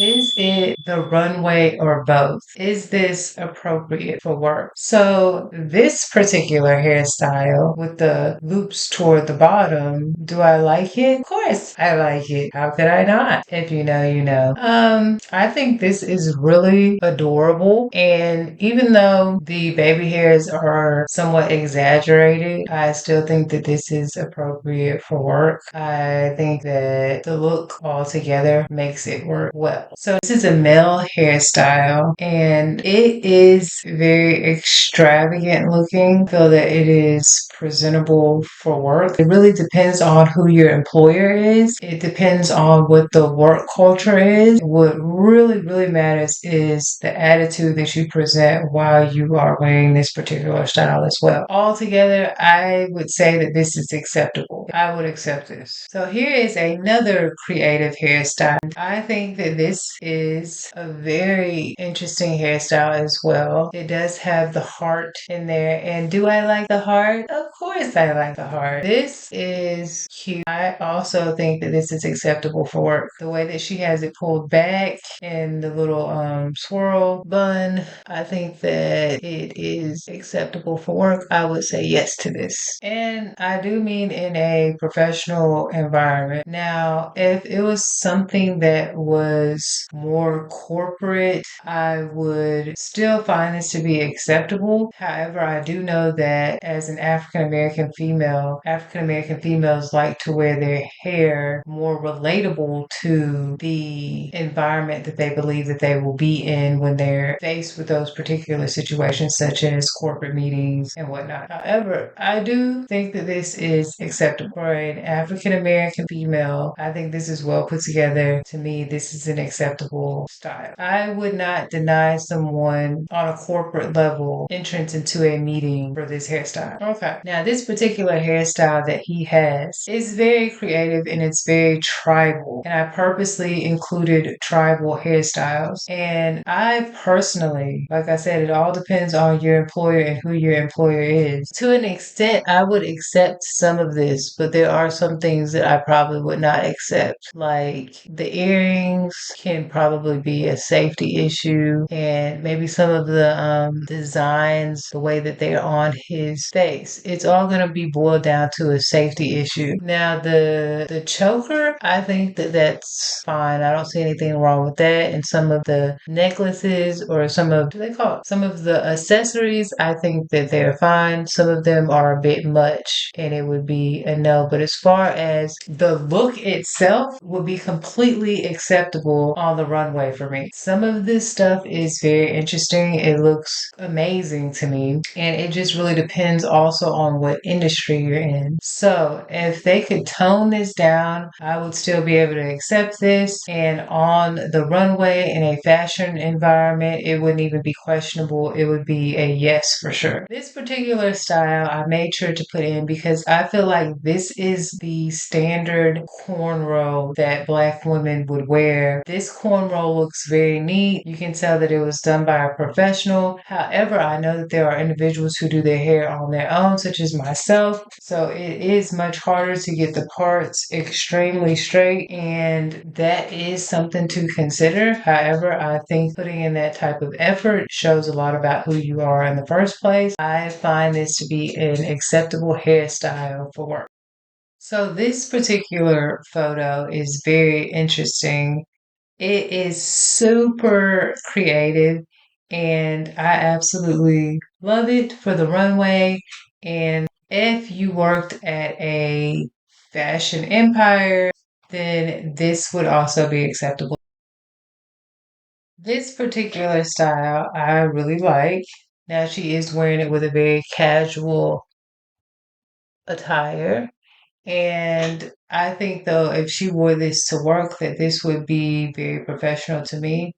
Is it the runway or both? Is this appropriate for work? So this particular hairstyle with the loops toward the bottom, do I like it? Of course I like it. How could I not? If you know, you know. I think this is really adorable. And even though the baby hairs are somewhat exaggerated, I still think that this is appropriate for work. I think that the look altogether makes it work well. So this is a male hairstyle and it is very extravagant looking. I feel that it is presentable for work. It really depends on who your employer is. It depends on what the work culture is. What really matters is the attitude that you present while you are wearing this particular style as well. Altogether, I would say that this is acceptable. I would accept this. So here is another creative hairstyle. I think that this is a very interesting hairstyle as well. It does have the heart in there. And do I like the heart? Of course I like the heart. This is cute. I also think that this is acceptable for work. The way that she has it pulled back and the little swirl bun, I think that it is acceptable for work. I would say yes to this. And I do mean in a professional environment. Now, if it was something that was more corporate, I would still find this to be acceptable. However, I do know that as an African American female, African American females like to wear their hair more relatable to the environment that they believe that they will be in when they're faced with those particular situations, such as corporate meetings and whatnot. However, I do think that this is acceptable for an African American female. I think this is well put together. To me, this is an acceptable style. I would not deny someone on a corporate level entrance into a meeting for this hairstyle. Okay. Now, this particular hairstyle that he has is very creative and it's very tribal. And I purposely included tribal hairstyles. And I personally, like I said, it all depends on your employer and who your employer is. To an extent, I would accept some of this, but there are some things that I probably would not accept. Like the earrings can probably be a safety issue, and maybe some of the designs, the way that they're on his face. It's all going to be boiled down to a safety issue. Now, the choker, I think that that's fine. I don't see anything wrong with that. And some of the necklaces or some of, what do they call it? Some of the accessories, I think that they're fine. Some of them are a bit much and it would be a no. But as far as the look itself would be completely acceptable on the runway for me. Some of this stuff is very interesting. It looks amazing to me. And it just really depends also on what industry you're in. So if they could tone this down, I would still be able to accept this. And on the runway in a fashion environment, it wouldn't even be questionable. It would be a yes for sure. This particular style I made sure to put in because I feel like this is the standard cornrow that Black women would wear. This cornrow looks very neat. You can tell that it was done by a professional. However, I know that there are individuals who do their hair on their own, such as myself. So it is much harder to get the parts extremely straight, and that is something to consider. However, I think putting in that type of effort shows a lot about who you are in the first place. I find this to be an acceptable hairstyle for work. So this particular photo is very interesting. It is super creative and I absolutely love it for the runway. And if you worked at a fashion empire, then this would also be acceptable. This particular style I really like. Now she is wearing it with a very casual attire. And I think though, if she wore this to work, that this would be very professional to me.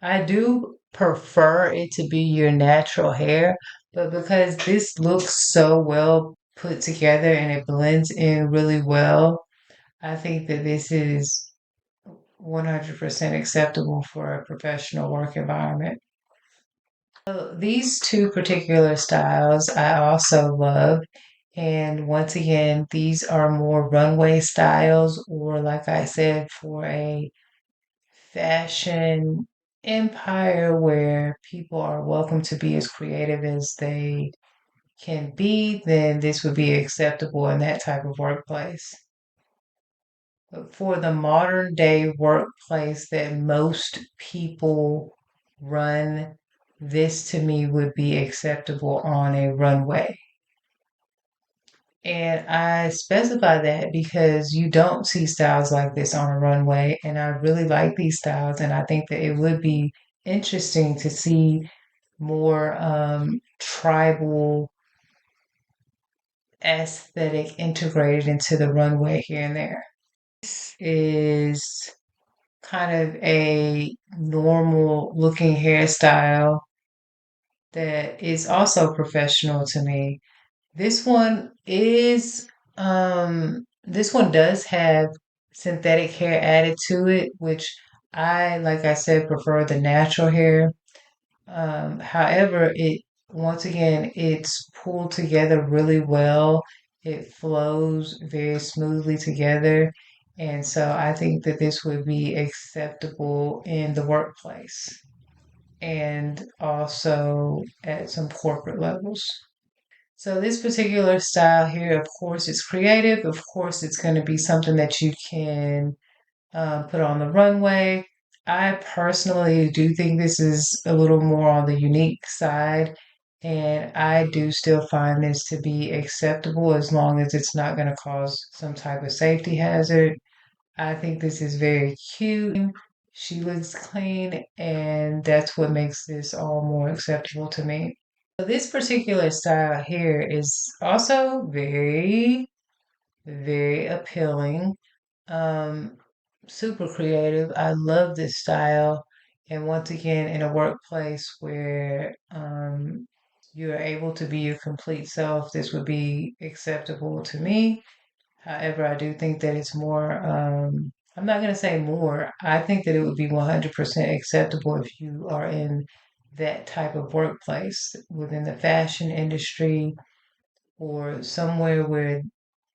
I do prefer it to be your natural hair, but because this looks so well put together and it blends in really well, I think that this is 100% acceptable for a professional work environment. So these two particular styles I also love. And once again, these are more runway styles, or like I said, for a fashion empire where people are welcome to be as creative as they can be, then this would be acceptable in that type of workplace. But for the modern day workplace that most people run, this to me would be acceptable on a runway. And I specify that because you don't see styles like this on a runway. And I really like these styles. And I think that it would be interesting to see more tribal aesthetic integrated into the runway here and there. This is kind of a normal looking hairstyle that is also professional to me. This one does have synthetic hair added to it, which I, like I said, prefer the natural hair. However, it once again it's pulled together really well. It flows very smoothly together. And so I think that this would be acceptable in the workplace and also at some corporate levels. So this particular style here, of course, it's creative. Of course, it's going to be something that you can put on the runway. I personally do think this is a little more on the unique side, and I do still find this to be acceptable as long as it's not going to cause some type of safety hazard. I think this is very cute. She looks clean, and that's what makes this all more acceptable to me. So this particular style here is also very, very appealing. Um, Super creative. I love this style. And once again, in a workplace where you're able to be your complete self, this would be acceptable to me. However, I do think that it's more, I'm not going to say more. I think that it would be 100% acceptable if you are in that type of workplace within the fashion industry or somewhere where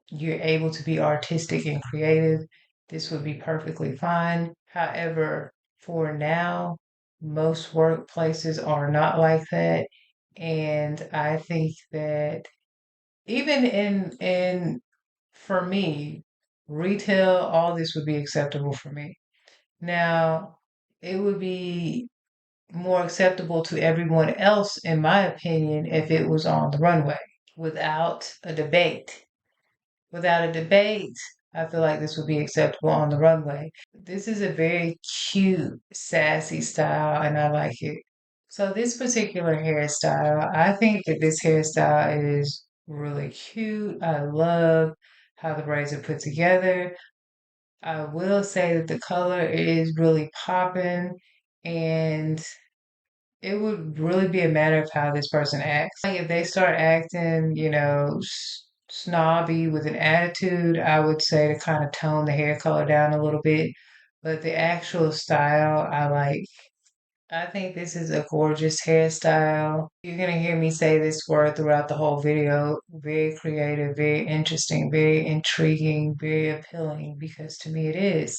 you're able to be artistic and creative. This would be perfectly fine. However, for now, most workplaces are not like that. And I think that even in for me, retail, all this would be acceptable for me. Now, it would be more acceptable to everyone else, in my opinion, if it was on the runway without a debate. Without a debate, I feel like this would be acceptable on the runway. This is a very cute, sassy style, and I like it. So this particular hairstyle, I think that this hairstyle is really cute. I love how the braids are put together. I will say that the color is really popping, and it would really be a matter of how this person acts. Like if they start acting, snobby with an attitude, I would say to kind of tone the hair color down a little bit. But the actual style, I like. I think this is a gorgeous hairstyle. You're gonna hear me say this word throughout the whole video. Very creative, very interesting, very intriguing, very appealing because to me it is.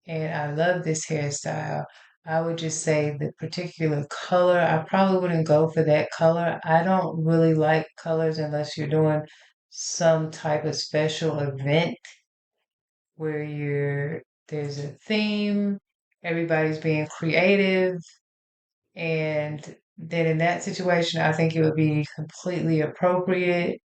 And I love this hairstyle. I would just say the particular color, I probably wouldn't go for that color. I don't really like colors unless you're doing some type of special event where there's a theme, everybody's being creative, and then in that situation, I think it would be completely appropriate.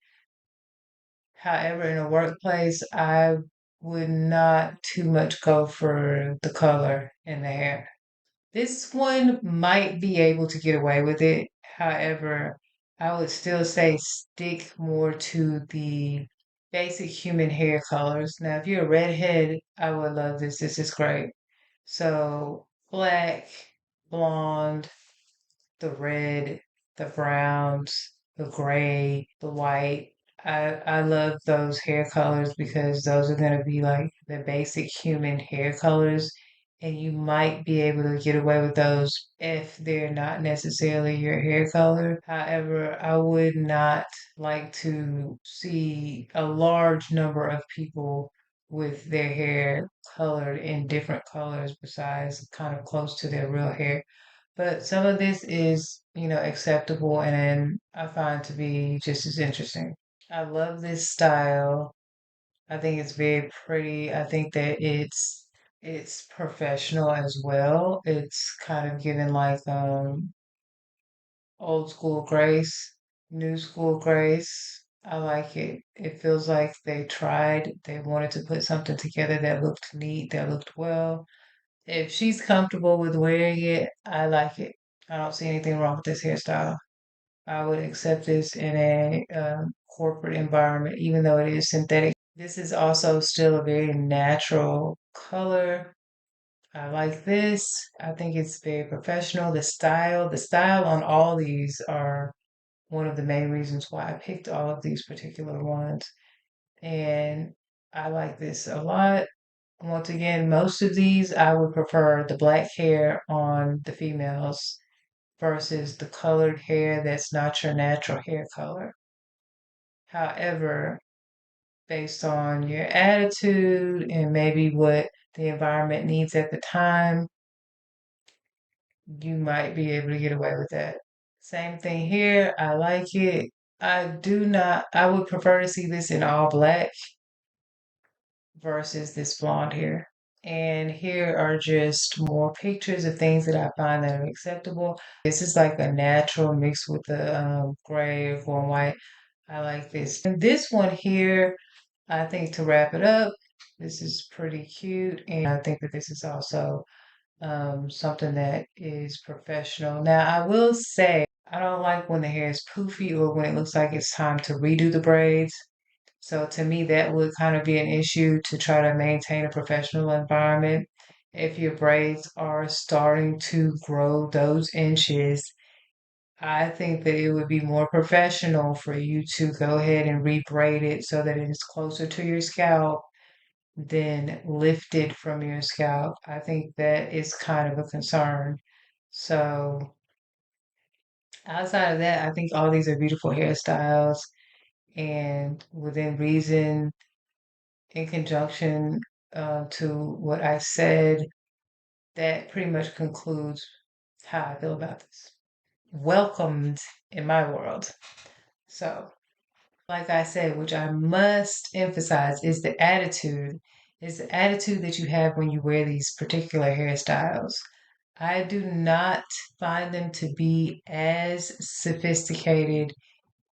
However, in a workplace, I would not too much go for the color in the hair. This one might be able to get away with it. However, I would still say stick more to the basic human hair colors. Now, if you're a redhead, I would love this. This is great. So, black, blonde, the red, the browns, the gray, the white. I love those hair colors because those are going to be like the basic human hair colors. And you might be able to get away with those if they're not necessarily your hair color. However, I would not like to see a large number of people with their hair colored in different colors besides kind of close to their real hair. But some of this is, acceptable and I find to be just as interesting. I love this style. I think it's very pretty. I think that it's professional as well. It's kind of given like old school grace, new school grace. I like it. It feels like they wanted to put something together that looked neat, that looked well. If she's comfortable with wearing it, I like it. I don't see anything wrong with this hairstyle. I would accept this in a corporate environment, even though it is synthetic. This is also still a very natural color. I like this. I think it's very professional. The style on all these are one of the main reasons why I picked all of these particular ones. And I like this a lot. Once again, most of these I would prefer the black hair on the females versus the colored hair that's not your natural hair color. However, based on your attitude and maybe what the environment needs at the time, you might be able to get away with that. Same thing here. I like it. I would prefer to see this in all black versus this blonde hair. And here are just more pictures of things that I find that are acceptable. This is like a natural mix with the gray or going white. I like this. And this one here, I think to wrap it up, this is pretty cute. And I think that this is also something that is professional. Now, I will say, I don't like when the hair is poofy or when it looks like it's time to redo the braids. So to me, that would kind of be an issue to try to maintain a professional environment. If your braids are starting to grow those inches, I think that it would be more professional for you to go ahead and rebraid it so that it is closer to your scalp than lifted from your scalp. I think that is kind of a concern. So outside of that, I think all these are beautiful hairstyles and within reason, in conjunction to what I said, that pretty much concludes how I feel about this. Welcomed in my world. So, like I said, which I must emphasize, is the attitude that you have when you wear these particular hairstyles. I do not find them to be as sophisticated,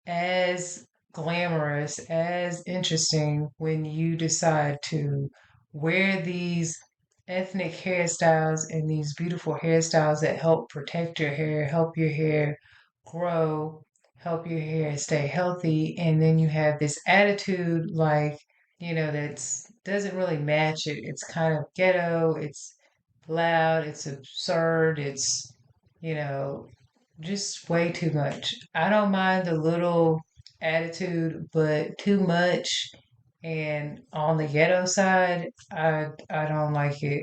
as glamorous, as interesting when you decide to wear these ethnic hairstyles and these beautiful hairstyles that help protect your hair, help your hair grow, help your hair stay healthy, and then you have this attitude like, that's doesn't really match it. It's kind of ghetto, it's loud, it's absurd, it's, you know, just way too much. I don't mind a little attitude, but too much and on the ghetto side, I don't like it.